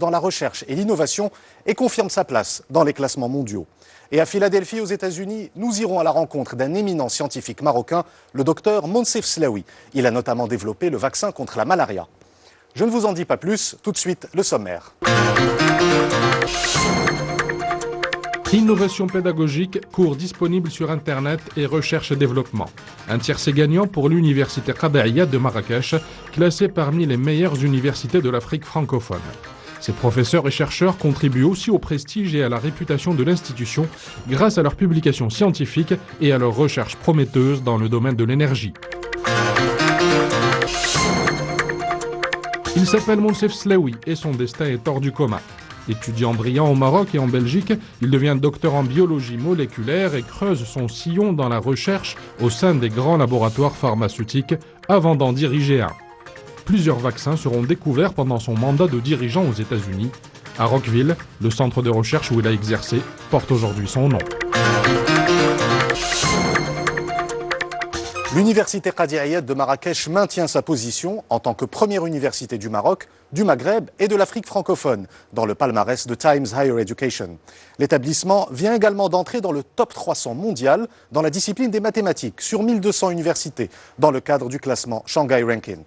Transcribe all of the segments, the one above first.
dans la recherche et l'innovation et confirme sa place dans les classements mondiaux. Et à Philadelphie, aux États-Unis, nous irons à la rencontre d'un éminent scientifique marocain, le docteur Monsef Slaoui. Il a notamment développé le vaccin contre la malaria. Je ne vous en dis pas plus, tout de suite le sommaire. Innovation pédagogique, cours disponibles sur Internet et recherche et développement. Un tiercé gagnant pour l'université Qada'iyya de Marrakech, classée parmi les meilleures universités de l'Afrique francophone. Ces professeurs et chercheurs contribuent aussi au prestige et à la réputation de l'institution grâce à leurs publications scientifiques et à leurs recherches prometteuses dans le domaine de l'énergie. Il s'appelle Monsef Slaoui et son destin est hors du commun. Étudiant brillant au Maroc et en Belgique, il devient docteur en biologie moléculaire et creuse son sillon dans la recherche au sein des grands laboratoires pharmaceutiques avant d'en diriger un. Plusieurs vaccins seront découverts pendant son mandat de dirigeant aux États-Unis. À Rockville, le centre de recherche où il a exercé porte aujourd'hui son nom. L'université Qada'iyya de Marrakech maintient sa position en tant que première université du Maroc, du Maghreb et de l'Afrique francophone dans le palmarès de Times Higher Education. L'établissement vient également d'entrer dans le top 300 mondial dans la discipline des mathématiques sur 1200 universités dans le cadre du classement Shanghai Ranking.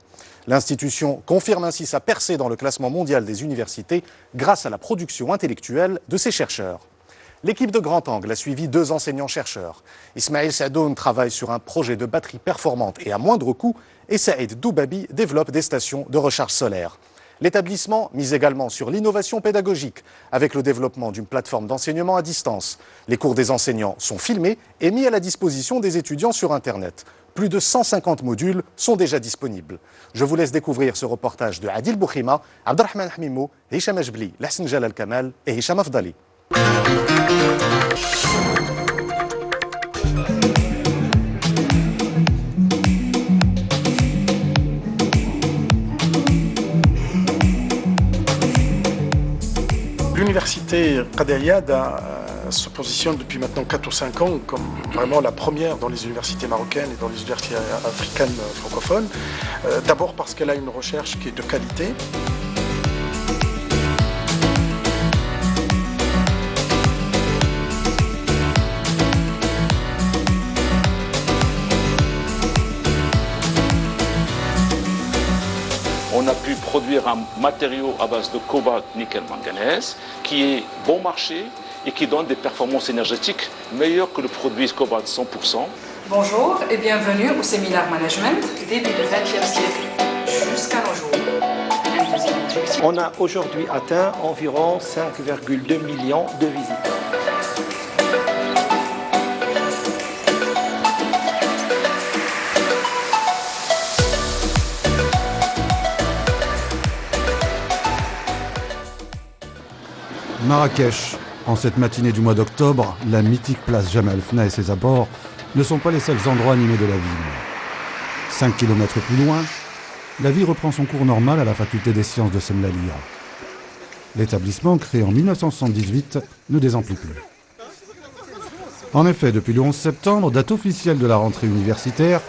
L'institution confirme ainsi sa percée dans le classement mondial des universités grâce à la production intellectuelle de ses chercheurs. L'équipe de Grand Angle a suivi 2 enseignants-chercheurs. Ismaël Sadoun travaille sur un projet de batterie performante et à moindre coût, et Saïd Doubabi développe des stations de recharge solaire. L'établissement mise également sur l'innovation pédagogique avec le développement d'une plateforme d'enseignement à distance. Les cours des enseignants sont filmés et mis à la disposition des étudiants sur Internet. Plus de 150 modules sont déjà disponibles. Je vous laisse découvrir ce reportage de Adil Boukhima, Abdelrahman Hamimou, Hicham Ajbli, Lahsen Jalal Kamal et Hicham Afdali. L'université Qada'iyya se positionne depuis maintenant 4 ou 5 ans comme vraiment la première dans les universités marocaines et dans les universités africaines francophones. D'abord parce qu'elle a une recherche qui est de qualité. On a pu produire un matériau à base de cobalt, nickel, manganèse, qui est bon marché et qui donne des performances énergétiques meilleures que le produit cobalt 100%. Bonjour et bienvenue au séminaire Management, début du XXe siècle jusqu'à nos jours. On a aujourd'hui atteint environ 5,2 millions de visites. Marrakech. En cette matinée du mois d'octobre, la mythique place Jemaa el-Fna et ses abords ne sont pas les seuls endroits animés de la ville. 5 km plus loin, la vie reprend son cours normal à la faculté des sciences de Semlaliya. L'établissement, créé en 1978, ne désemplit plus. En effet, depuis le 11 septembre, date officielle de la rentrée universitaire,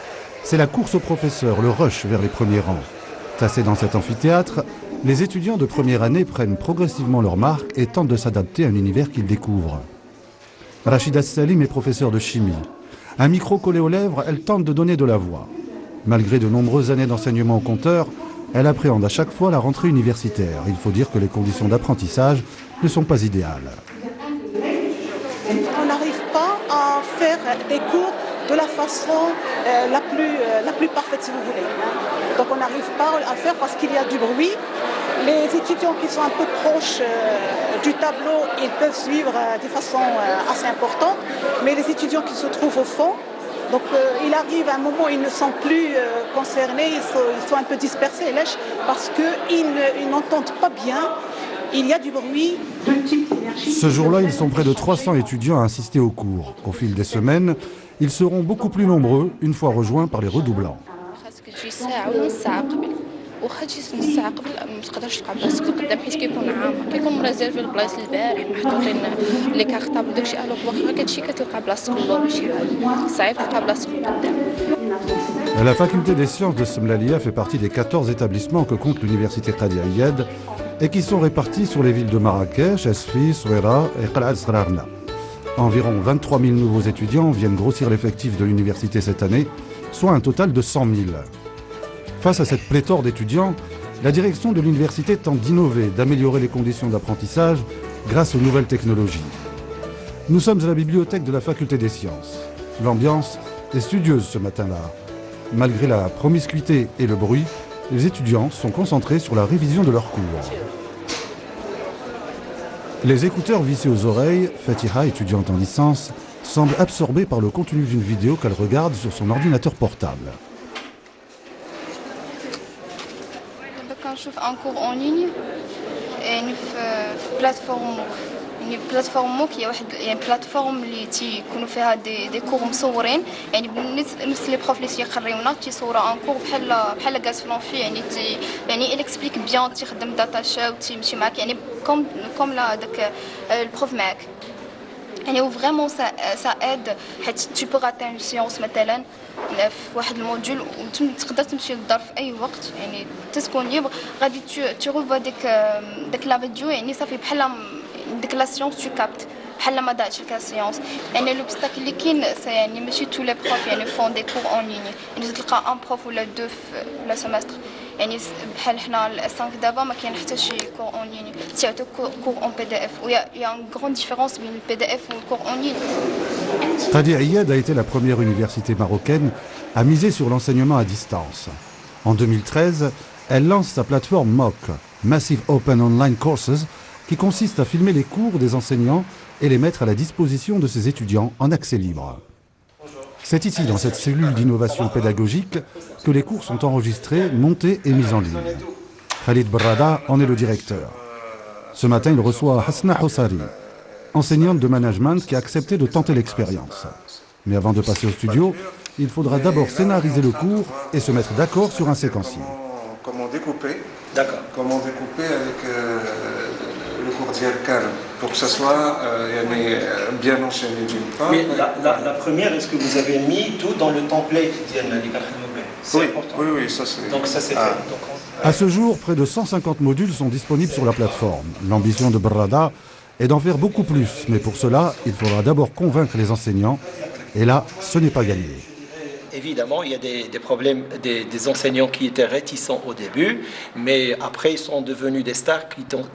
c'est la course aux professeurs, le rush vers les premiers rangs. Tassés dans cet amphithéâtre, les étudiants de première année prennent progressivement leur marque et tentent de s'adapter à un univers qu'ils découvrent. Rachida Salim est professeure de chimie. Un micro collé aux lèvres, elle tente de donner de la voix. Malgré de nombreuses années d'enseignement au compteur, elle appréhende à chaque fois la rentrée universitaire. Il faut dire que les conditions d'apprentissage ne sont pas idéales. On n'arrive pas à faire des cours de la façon la plus parfaite, si vous voulez. Donc on n'arrive pas à faire parce qu'il y a du bruit. Les étudiants qui sont un peu proches du tableau, ils peuvent suivre de façon assez importante, mais les étudiants qui se trouvent au fond, donc il arrive à un moment où ils ne sont plus concernés, ils sont un peu dispersés parce qu'ils n'entendent pas bien, il y a du bruit. Ce jour-là, ils sont près de 300 étudiants à assister au cours. Au fil des semaines, ils seront beaucoup plus nombreux une fois rejoints par les redoublants. واخا جيت نص ساعه قبل ما تقدرش تلقى بلاصتك القدام حيت كيكون عامر كيكون ريزيرفي البلايص البارح محطوطين لي كارطابل داكشي الوغ واخا كتمشي كتلقى بلاصتك اللور ماشي هذا صعيب تلقى بلاصتك القدام. La faculté des sciences de Semlaliya fait partie des 14 établissements que compte l'université Qada'iyya et qui sont répartis sur les villes de Marrakech, Esfi, Souera et Qal'at Srarna. Environ 23 000 nouveaux étudiants viennent grossir l'effectif de l'université cette année, soit un total de 100 000. Face à cette pléthore d'étudiants, la direction de l'université tente d'innover, d'améliorer les conditions d'apprentissage grâce aux nouvelles technologies. Nous sommes à la bibliothèque de la faculté des sciences. L'ambiance est studieuse ce matin-là. Malgré la promiscuité et le bruit, les étudiants sont concentrés sur la révision de leurs cours. Les écouteurs vissés aux oreilles, Fatiha, étudiante en licence, semble absorbée par le contenu d'une vidéo qu'elle regarde sur son ordinateur portable. كنشوف ان كور اون ليني يعني في بلاتفورم يعني بلاتفورم موك هي واحد يعني بلاتفورم اللي تيكونوا فيها دي كور مصورين يعني نفس لي بروف اللي تيقريونا تيصوروا ان كور بحال كاس في لونفي يعني يعني اكسبليك بيان تيخدم داتا شو تيمشي معاك يعني كوم لا داك البروف معاك يعني فريمون سا اد حيت tu peux rater une séance مثلا في واحد الموديول وتقدر تمشي للدار في اي وقت يعني تكون ليبر غادي tu revois داك لا فيديو يعني صافي بحال ديك لا سيونس tu captes بحال ما دارتش لك سيونس يعني لوبستاكل اللي كاين يعني ماشي تو لي بروف يعني فون دي كور اون ليني يعني تلقى ان بروف ولا دو في لا سيمستر يعني بحال حنا ال5 دابا ما كاين حتى شي كور اون ليني تيعطيو كور اون بي دي اف ويا ان غران ديفيرونس بين البي دي اف والكور اون ليني. Qadir Ayad a été la première université marocaine à miser sur l'enseignement à distance. En 2013, elle lance sa plateforme MOOC, Massive Open Online Courses, qui consiste à filmer les cours des enseignants et les mettre à la disposition de ses étudiants en accès libre. C'est ici, dans cette cellule d'innovation pédagogique, que les cours sont enregistrés, montés et mis en ligne. Khalid Barrada en est le directeur. Ce matin, il reçoit Hasna Houssari, enseignante de management qui a accepté de tenter l'expérience. Mais avant de passer au studio, il faudra d'abord scénariser le cours et se mettre d'accord sur un séquencier. Comment découper. D'accord. Comment découper avec le cours d'Yalkan pour que ça soit bien enchaîné d'une part. Mais la première, est-ce que vous avez mis tout dans le template Oui, oui, ça c'est... Donc ça c'est fait. Donc, À ce jour, près de 150 modules sont disponibles sur la plateforme. L'ambition de Barrada est d'en faire beaucoup plus, mais pour cela, il faudra d'abord convaincre les enseignants, et là, ce n'est pas gagné. Évidemment, il y a des problèmes, des enseignants qui étaient réticents au début, mais après ils sont devenus des stars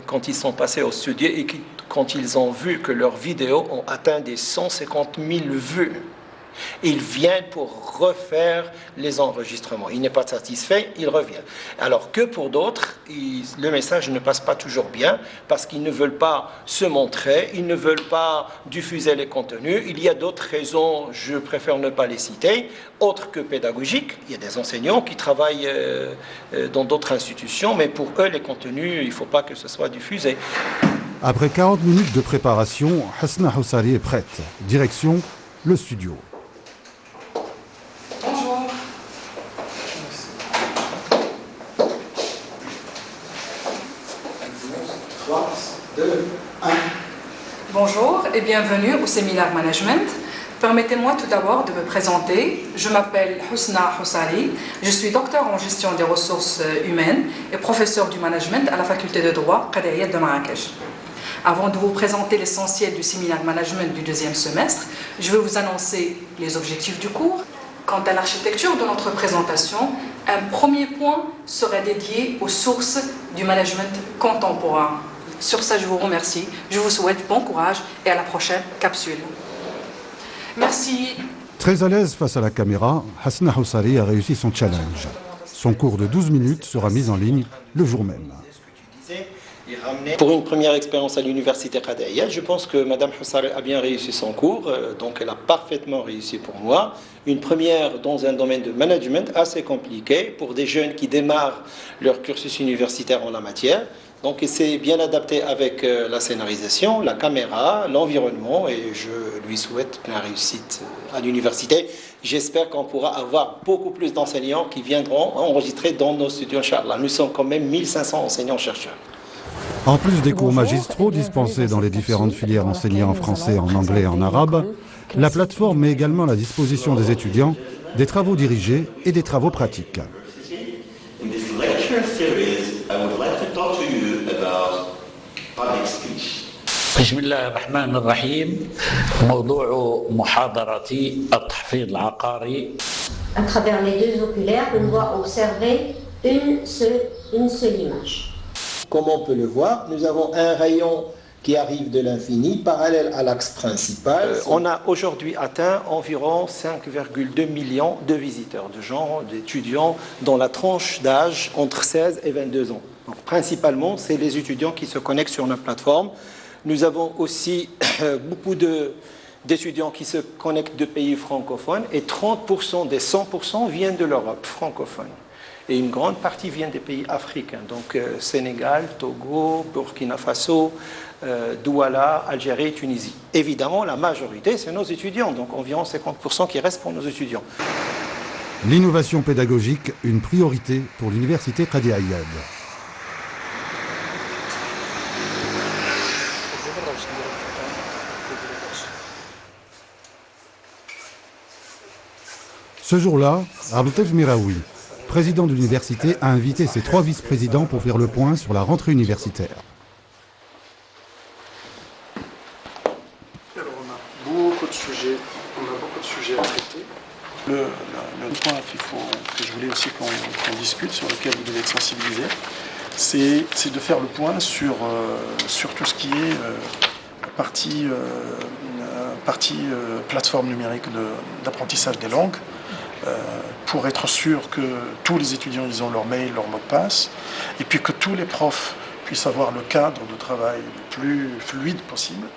quand ils sont passés au studio et quand ils ont vu que leurs vidéos ont atteint des 150 000 vues. Ils viennent pour refaire les enregistrements. Il n'est pas satisfait, il revient. Alors que pour d'autres, le message ne passe pas toujours bien parce qu'ils ne veulent pas se montrer, ils ne veulent pas diffuser les contenus. Il y a d'autres raisons, je préfère ne pas les citer, autres que pédagogiques. Il y a des enseignants qui travaillent dans d'autres institutions, mais pour eux, les contenus, il ne faut pas que ce soit diffusé. Après 40 minutes de préparation, Hasna Houssari est prête. Direction, le studio. Bonjour et bienvenue au séminaire Management. Permettez-moi tout d'abord de me présenter. Je m'appelle Hasna Houssari, je suis docteur en gestion des ressources humaines et professeur du management à la faculté de droit Qadir Ayad de Marrakech. Avant de vous présenter l'essentiel du séminaire Management du deuxième semestre, je vais vous annoncer les objectifs du cours. Quant à l'architecture de notre présentation, un premier point serait dédié aux sources du management contemporain. Sur ça, je vous remercie. Je vous souhaite bon courage et à la prochaine capsule. Merci. Très à l'aise face à la caméra, Hasna Houssari a réussi son challenge. Son cours de 12 minutes sera mis en ligne le jour même. Pour une première expérience à l'université Qadir Ayad, je pense que Mme Houssari a bien réussi son cours, donc elle a parfaitement réussi pour moi. Une première dans un domaine de management assez compliqué pour des jeunes qui démarrent leur cursus universitaire en la matière. Donc il s'est bien adapté avec la scénarisation, la caméra, l'environnement et je lui souhaite plein réussite à l'université. J'espère qu'on pourra avoir beaucoup plus d'enseignants qui viendront enregistrer dans nos studios, Inch'Allah. Nous sommes quand même 1500 enseignants-chercheurs. En plus des cours magistraux dispensés dans les différentes filières enseignées en français, en anglais et en arabe, la plateforme met également à la disposition des étudiants des travaux dirigés et des travaux pratiques. In this lecture series, I would like to talk to you about public speech. بسم الله الرحمن الرحيم. موضوع محاضرتي التحفيظ العقاري. À travers les deux oculaires, on doit observer une seule image. Comme on peut le voir, nous avons un rayon qui arrive de l'infini, parallèle à l'axe principal. On a aujourd'hui atteint environ 5,2 millions de visiteurs, de gens, d'étudiants dans la tranche d'âge entre 16 et 22 ans. Donc, principalement, c'est les étudiants qui se connectent sur notre plateforme. Nous avons aussi beaucoup d'étudiants qui se connectent de pays francophones et 30% des 100% viennent de l'Europe francophone. Et une grande partie vient des pays africains, donc Sénégal, Togo, Burkina Faso, Douala, Algérie, Tunisie. Évidemment, la majorité, c'est nos étudiants, donc environ 50% qui restent pour nos étudiants. L'innovation pédagogique, une priorité pour l'université Qadi Ayyad. Ce jour-là, Abdeltef Miraoui, président de l'université, a invité ses 3 vice-présidents pour faire le point sur la rentrée universitaire. Alors on a beaucoup de sujets à traiter. Le point que je voulais aussi qu'on discute, sur lequel vous devez être sensibilisé, c'est de faire le point sur tout ce qui est partie plateforme numérique d'apprentissage des langues, pour être sûr que tous les étudiants ils ont leur mail, leur mot de passe, et puis que tous les profs puissent avoir le cadre de travail le plus fluide possible,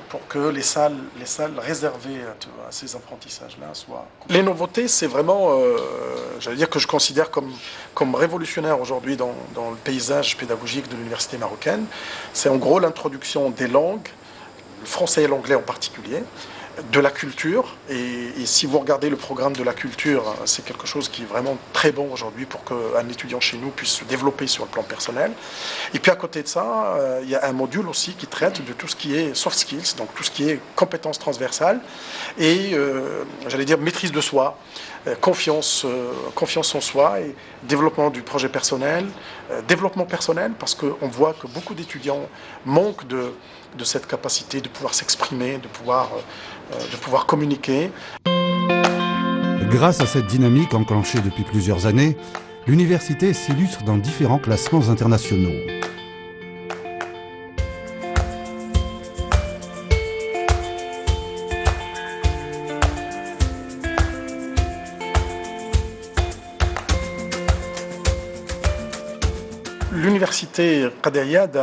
pour que les salles réservées à ces apprentissages-là soient... Les nouveautés, c'est vraiment, j'allais dire que je considère comme révolutionnaire aujourd'hui dans le paysage pédagogique de l'université marocaine. C'est en gros l'introduction des langues, le français et l'anglais en particulier, de la culture, et si vous regardez le programme de la culture, c'est quelque chose qui est vraiment très bon aujourd'hui pour qu'un étudiant chez nous puisse se développer sur le plan personnel. Et puis à côté de ça, il y a un module aussi qui traite de tout ce qui est soft skills, donc tout ce qui est compétences transversales et j'allais dire maîtrise de soi, confiance en soi et développement du projet personnel, développement personnel, parce qu'on voit que beaucoup d'étudiants manquent de cette capacité de pouvoir s'exprimer, de pouvoir communiquer. Grâce à cette dynamique enclenchée depuis plusieurs années, l'université s'illustre dans différents classements internationaux. L'université Qadi Ayyad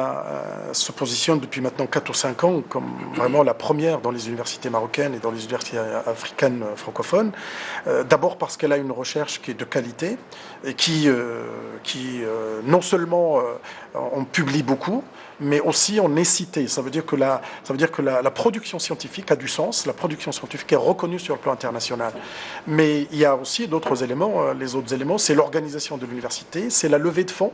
se positionne depuis maintenant 4 ou 5 ans comme vraiment la première dans les universités marocaines et dans les universités africaines francophones. D'abord parce qu'elle a une recherche qui est de qualité et qui non seulement on publie beaucoup, mais aussi on est cité. Ça veut dire que la production scientifique a du sens, la production scientifique est reconnue sur le plan international. Mais il y a aussi d'autres éléments. Les autres éléments, c'est l'organisation de l'université, c'est la levée de fonds.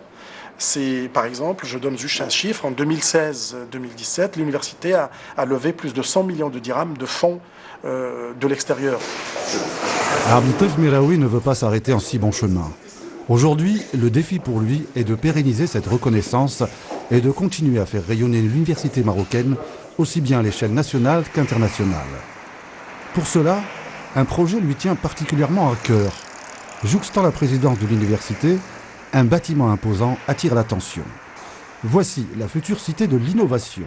C'est, par exemple, je donne juste un chiffre, en 2016-2017, l'université a levé plus de 100 millions de dirhams de fonds de l'extérieur. Abdeltef Miraoui ne veut pas s'arrêter en si bon chemin. Aujourd'hui, le défi pour lui est de pérenniser cette reconnaissance et de continuer à faire rayonner l'université marocaine aussi bien à l'échelle nationale qu'internationale. Pour cela, un projet lui tient particulièrement à cœur. Jouxtant la présidence de l'université, un bâtiment imposant attire l'attention. Voici la future cité de l'innovation.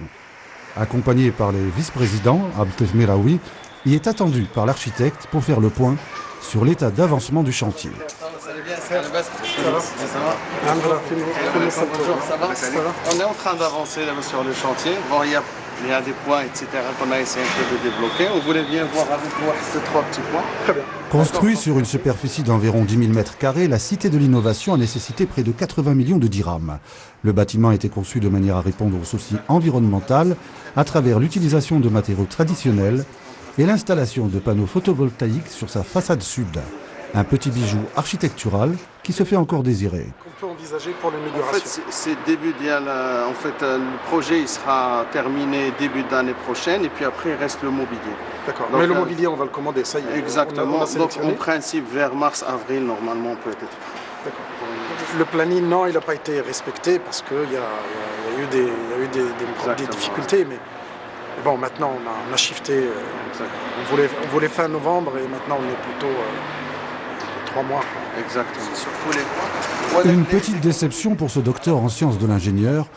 Accompagné par les vice-présidents, Abdeltef Miraoui y est attendu par l'architecte pour faire le point sur l'état d'avancement du chantier. On est en train d'avancer sur le chantier. Bon, il y a des points, etc. qu'on a essayé un peu de débloquer. On voulait bien voir avec vous ces 3 petits points. Très bien. Construit sur une superficie d'environ 10 000 m², la Cité de l'Innovation a nécessité près de 80 millions de dirhams. Le bâtiment a été conçu de manière à répondre aux soucis environnementaux à travers l'utilisation de matériaux traditionnels et l'installation de panneaux photovoltaïques sur sa façade sud. Un petit bijou architectural qui se fait encore désirer. Qu'on peut envisager pour l'inauguration. En fait, c'est début le projet il sera terminé début d'année prochaine et puis après il reste le mobilier. D'accord. Mais le mobilier on va le commander, ça y est. Exactement. Donc en principe vers mars-avril normalement peut-être. D'accord. Le planning, non, il n'a pas été respecté parce qu'il y a eu des difficultés, mais bon, maintenant on a shifté. On voulait fin novembre et maintenant on est plutôt 3 mois. Exactement. Une petite déception pour ce docteur en sciences de l'ingénieur,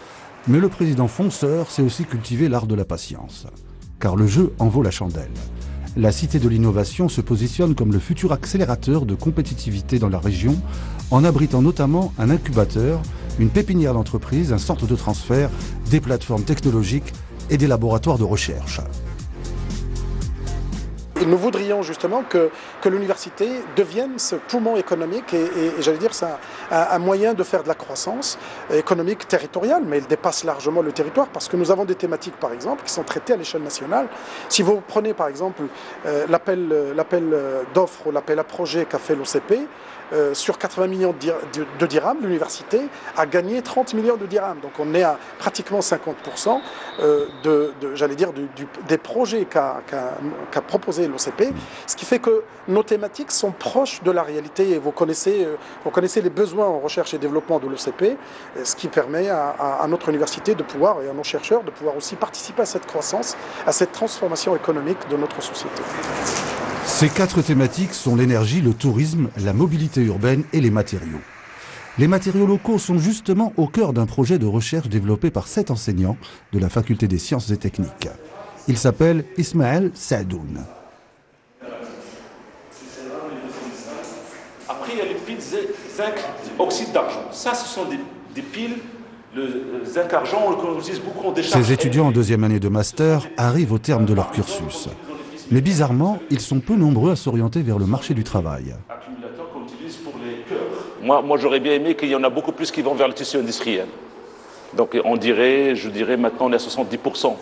mais le président fonceur sait aussi cultiver l'art de la patience. Car le jeu en vaut la chandelle. La Cité de l'innovation se positionne comme le futur accélérateur de compétitivité dans la région, en abritant notamment un incubateur, une pépinière d'entreprise, un centre de transfert, des plateformes technologiques et des laboratoires de recherche. Et nous voudrions justement que l'université devienne ce poumon économique et j'allais dire c'est un moyen de faire de la croissance économique territoriale, mais elle dépasse largement le territoire parce que nous avons des thématiques par exemple qui sont traitées à l'échelle nationale. Si vous prenez par exemple l'appel d'offres ou l'appel à projet qu'a fait l'OCP, sur 80 millions de dirhams, l'université a gagné 30 millions de dirhams. Donc on est à pratiquement 50% j'allais dire, des projets qu'a proposé l'OCP, ce qui fait que nos thématiques sont proches de la réalité et vous connaissez les besoins en recherche et développement de l'OCP, ce qui permet à notre université de pouvoir, et à nos chercheurs de pouvoir aussi participer à cette croissance, à cette transformation économique de notre société. Ces 4 thématiques sont l'énergie, le tourisme, la mobilité urbaine et les matériaux. Les matériaux locaux sont justement au cœur d'un projet de recherche développé par 7 enseignants de la Faculté des sciences et techniques. Il s'appelle Ismaël Saadoun. Après, il y a les piles zinc oxyde d'argent. Ça, ce sont des piles, le zinc argent, on l'utilise beaucoup en décharge. Ces étudiants en 2e année de master arrivent au terme de leur cursus. Mais bizarrement, ils sont peu nombreux à s'orienter vers le marché du travail. Accumulateurs qu'on utilise pour les cœurs. Moi j'aurais bien aimé qu'il y en a beaucoup plus qui vont vers le tissu industriel. Donc je dirais maintenant on est à 70%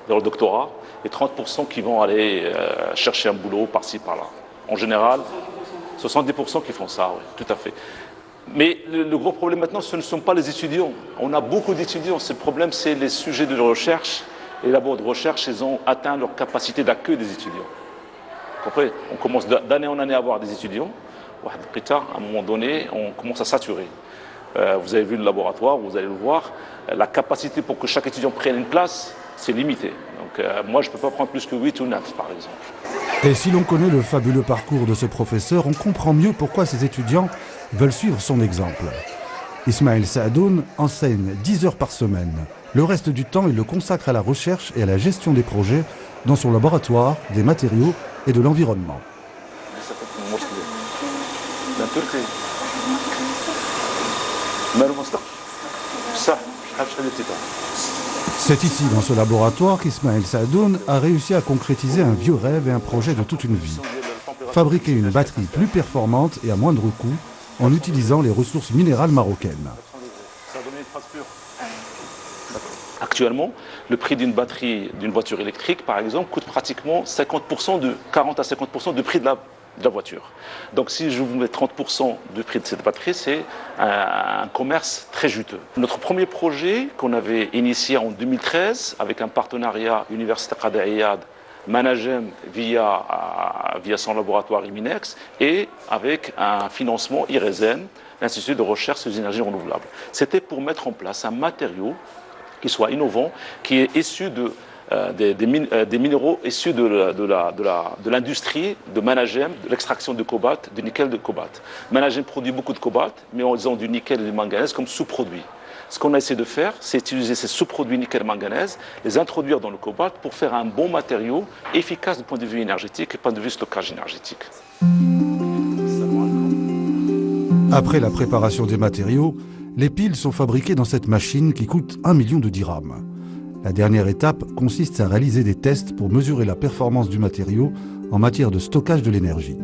vers le doctorat et 30% qui vont aller chercher un boulot par-ci, par-là. En général, 70% qui font ça, oui, tout à fait. Mais le gros problème maintenant, ce ne sont pas les étudiants. On a beaucoup d'étudiants. Ce problème, c'est les sujets de recherche. Les labos de recherche, ils ont atteint leur capacité d'accueil des étudiants. Vous comprenez ? On commence d'année en année à avoir des étudiants. À un moment donné, on commence à saturer. Vous avez vu le laboratoire, vous allez le voir. La capacité pour que chaque étudiant prenne une place, c'est limité. Donc moi, je ne peux pas prendre plus que 8 ou 9, par exemple. Et si l'on connaît le fabuleux parcours de ce professeur, on comprend mieux pourquoi ces étudiants veulent suivre son exemple. Ismaël Saadoun enseigne 10 heures par semaine. Le reste du temps, il le consacre à la recherche et à la gestion des projets dans son laboratoire, des matériaux et de l'environnement. C'est ici, dans ce laboratoire, qu'Ismaël Saadoun a réussi à concrétiser un vieux rêve et un projet de toute une vie. Fabriquer une batterie plus performante et à moindre coût en utilisant les ressources minérales marocaines. Actuellement, le prix d'une batterie d'une voiture électrique, par exemple, coûte pratiquement 40 à 50% du prix de la voiture. Donc si je vous mets 30% du prix de cette batterie, c'est un commerce très juteux. Notre premier projet qu'on avait initié en 2013 avec un partenariat Université Qadi Iyad, Managem via son laboratoire Iminex et avec un financement IRESEN, l'Institut de recherche sur les énergies renouvelables. C'était pour mettre en place un matériau qui soit innovant, qui est issu des minéraux issus de l'industrie de Managem, de l'extraction de cobalt, du nickel de cobalt. Managem produit beaucoup de cobalt, mais ils ont du nickel et du manganèse comme sous-produits. Ce qu'on a essayé de faire, c'est utiliser ces sous-produits nickel-manganèse, les introduire dans le cobalt pour faire un bon matériau efficace du point de vue énergétique et du point de vue stockage énergétique. Après la préparation des matériaux, les piles sont fabriquées dans cette machine qui coûte 1 million de dirhams. La dernière étape consiste à réaliser des tests pour mesurer la performance du matériau en matière de stockage de l'énergie.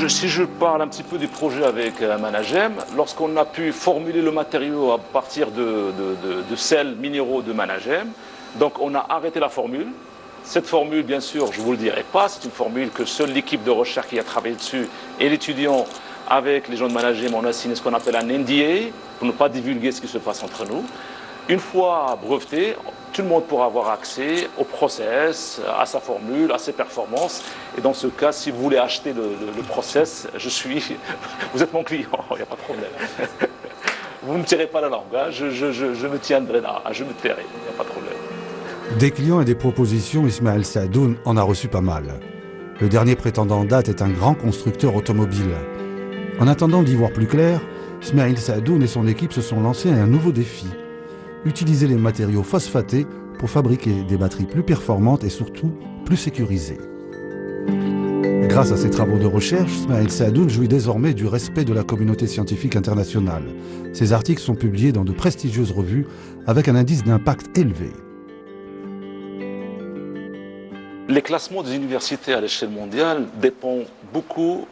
Si je parle un petit peu du projet avec Managem, lorsqu'on a pu formuler le matériau à partir de sels minéraux de Managem, donc on a arrêté la formule. Cette formule, bien sûr, je ne vous le dirai pas, c'est une formule que seule l'équipe de recherche qui a travaillé dessus et l'étudiant avec les gens de Managem, on a signé ce qu'on appelle un NDA, pour ne pas divulguer ce qui se passe entre nous. Une fois breveté, tout le monde pourra avoir accès au process, à sa formule, à ses performances. Et dans ce cas, si vous voulez acheter le process, vous êtes mon client, il n'y a pas de problème. Vous ne me tirez pas la langue, hein. Je me tiendrai là, je me tairai, il n'y a pas de problème. Des clients et des propositions, Ismaël Saadoun en a reçu pas mal. Le dernier prétendant en date est un grand constructeur automobile. En attendant d'y voir plus clair, Ismaël Saadoun et son équipe se sont lancés à un nouveau défi. Utiliser les matériaux phosphatés pour fabriquer des batteries plus performantes et surtout plus sécurisées. Grâce à ses travaux de recherche, Ismaël Saadoun jouit désormais du respect de la communauté scientifique internationale. Ses articles sont publiés dans de prestigieuses revues avec un indice d'impact élevé. Les classements des universités à l'échelle mondiale dépendent beaucoup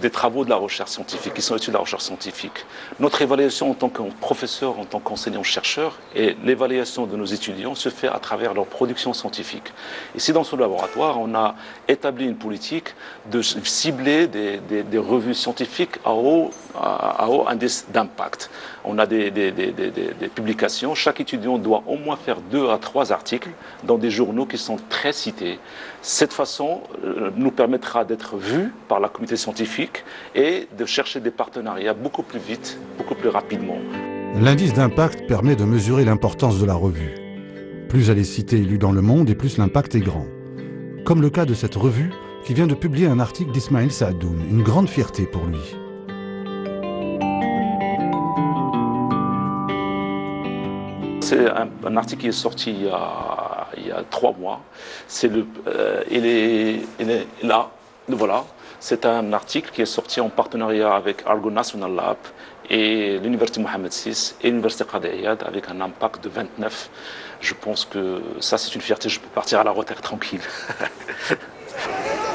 des travaux de la recherche scientifique, qui sont issus de la recherche scientifique. Notre évaluation en tant que professeur, en tant qu'enseignant-chercheur, et l'évaluation de nos étudiants se fait à travers leur production scientifique. Ici, dans ce laboratoire, on a établi une politique de cibler des revues scientifiques à haut indice d'impact. On a des publications. Chaque étudiant doit au moins faire 2 à 3 articles dans des journaux qui sont très cités. Cette façon nous permettra d'être vus par la communauté scientifique et de chercher des partenariats beaucoup plus vite, beaucoup plus rapidement. L'indice d'impact permet de mesurer l'importance de la revue. Plus elle est citée et lue dans le monde, et plus l'impact est grand. Comme le cas de cette revue qui vient de publier un article d'Ismaël Saadoun, une grande fierté pour lui. C'est un article qui est sorti il y a 3 mois. Il est là, voilà. C'est un article qui est sorti en partenariat avec Argo National Lab et l'Université Mohamed VI et l'Université Qadi Iyad avec un impact de 29. Je pense que ça, c'est une fierté. Je peux partir à la retraite tranquille.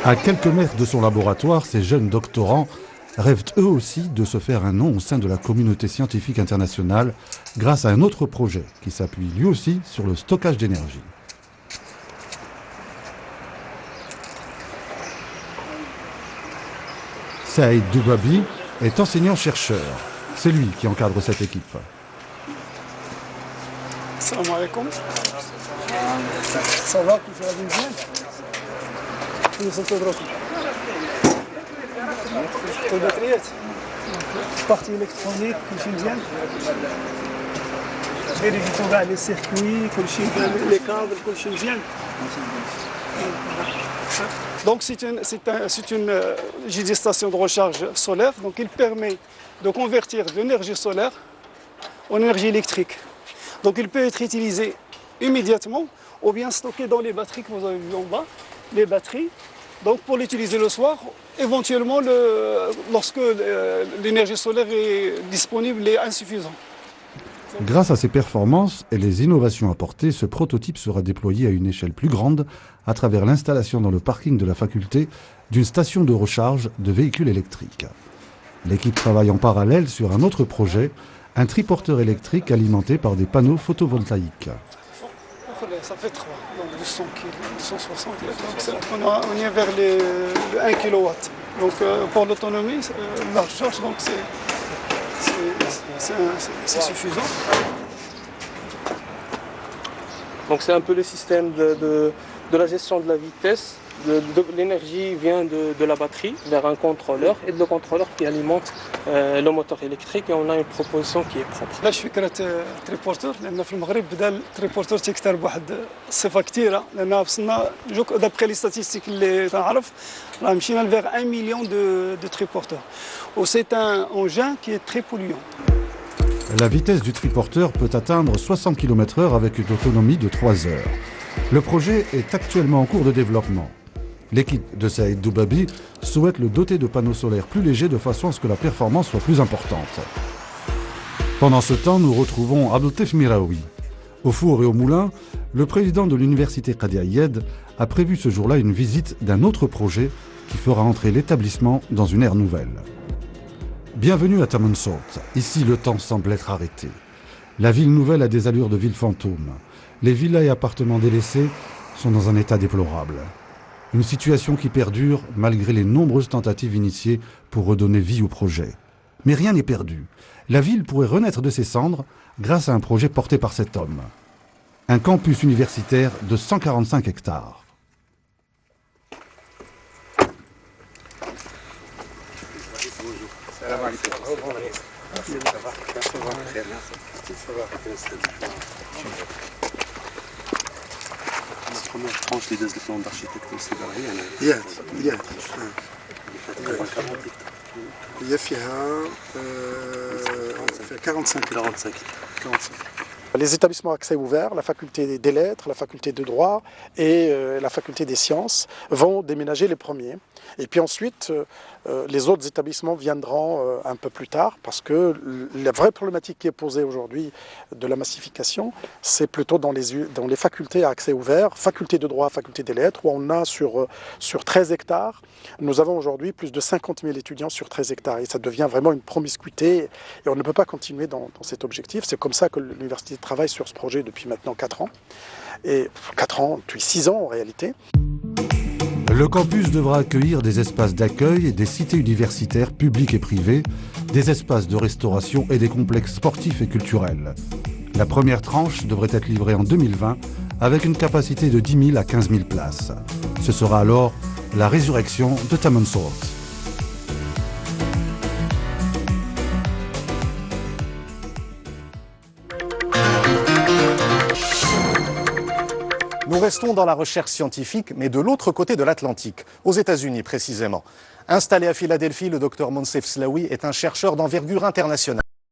À quelques mètres de son laboratoire, ces jeunes doctorants rêvent eux aussi de se faire un nom au sein de la communauté scientifique internationale grâce à un autre projet qui s'appuie lui aussi sur le stockage d'énergie. Saïd Doubabi est enseignant-chercheur. C'est lui qui encadre cette équipe. Salam alaikum. Ça va, tout va bien? Nous sommes au droit. Partie électronique, quotidien. Vérifier les circuits, les câbles, quotidien. Donc c'est une station de recharge solaire, donc il permet de convertir de l'énergie solaire en énergie électrique. Donc il peut être utilisé immédiatement ou bien stocké dans les batteries que vous avez vues en bas, les batteries. Donc pour l'utiliser le soir, éventuellement lorsque l'énergie solaire est disponible et insuffisante. Grâce à ses performances et les innovations apportées, ce prototype sera déployé à une échelle plus grande à travers l'installation dans le parking de la faculté d'une station de recharge de véhicules électriques. L'équipe travaille en parallèle sur un autre projet, un triporteur électrique alimenté par des panneaux photovoltaïques. Ça fait 3, donc 200 kg, 260 kg. On est vers les 1 kW. Donc pour l'autonomie, la recharge, donc c'est suffisant. Donc c'est un peu le système de la gestion de la vitesse. L'énergie vient de la batterie vers un contrôleur et de le contrôleur qui alimente le moteur électrique et on a une proposition qui est propre. Là je فكرة تريبورتور لأن في المغرب بدا التريبورتور تيكتر بواحد الصفة كثيرة لأن وصلنا دابخي لي ستاتيستيك اللي تنعرف راه مشينا vers 1 million de triporteurs. C'est un engin qui est très polluant. La vitesse du triporteur peut atteindre 60 km/h avec une autonomie de 3 heures. Le projet est actuellement en cours de développement. L'équipe de Saïd Doubabi souhaite le doter de panneaux solaires plus légers de façon à ce que la performance soit plus importante. Pendant ce temps, nous retrouvons Abdeltif Miraoui. Au four et au moulin, le président de l'université Qadi Iyad a prévu ce jour-là une visite d'un autre projet qui fera entrer l'établissement dans une ère nouvelle. Bienvenue à Tamansout. Ici, le temps semble être arrêté. La ville nouvelle a des allures de ville fantôme. Les villas et appartements délaissés sont dans un état déplorable. Une situation qui perdure malgré les nombreuses tentatives initiées pour redonner vie au projet. Mais rien n'est perdu. La ville pourrait renaître de ses cendres grâce à un projet porté par cet homme. Un campus universitaire de 145 hectares. première tranche اللي داز البلان دارشيتكت والسيبرغي يعني ياك هي فيها 45. Les établissements à accès ouvert, la faculté des lettres, la faculté de droit et la faculté des sciences vont déménager les premiers. Et puis ensuite, les autres établissements viendront un peu plus tard parce que la vraie problématique qui est posée aujourd'hui de la massification, c'est plutôt dans les facultés à accès ouvert, faculté de droit, faculté des lettres, où on a sur 13 hectares, nous avons aujourd'hui plus de 50 000 étudiants sur 13 hectares. Et ça devient vraiment une promiscuité et on ne peut pas continuer dans cet objectif. C'est comme ça que l'université travaille sur ce projet depuis maintenant 4 ans. Et 4 ans, depuis 6 ans en réalité. Le campus devra accueillir des espaces d'accueil, des cités universitaires publiques et privées, des espaces de restauration et des complexes sportifs et culturels. La première tranche devrait être livrée en 2020 avec une capacité de 10 000 à 15 000 places. Ce sera alors la résurrection de Tamansourt. Nous restons dans la recherche scientifique, mais de l'autre côté de l'Atlantique, aux États-Unis précisément. Installé à Philadelphie, le docteur Monsef Slaoui est un chercheur d'envergure internationale.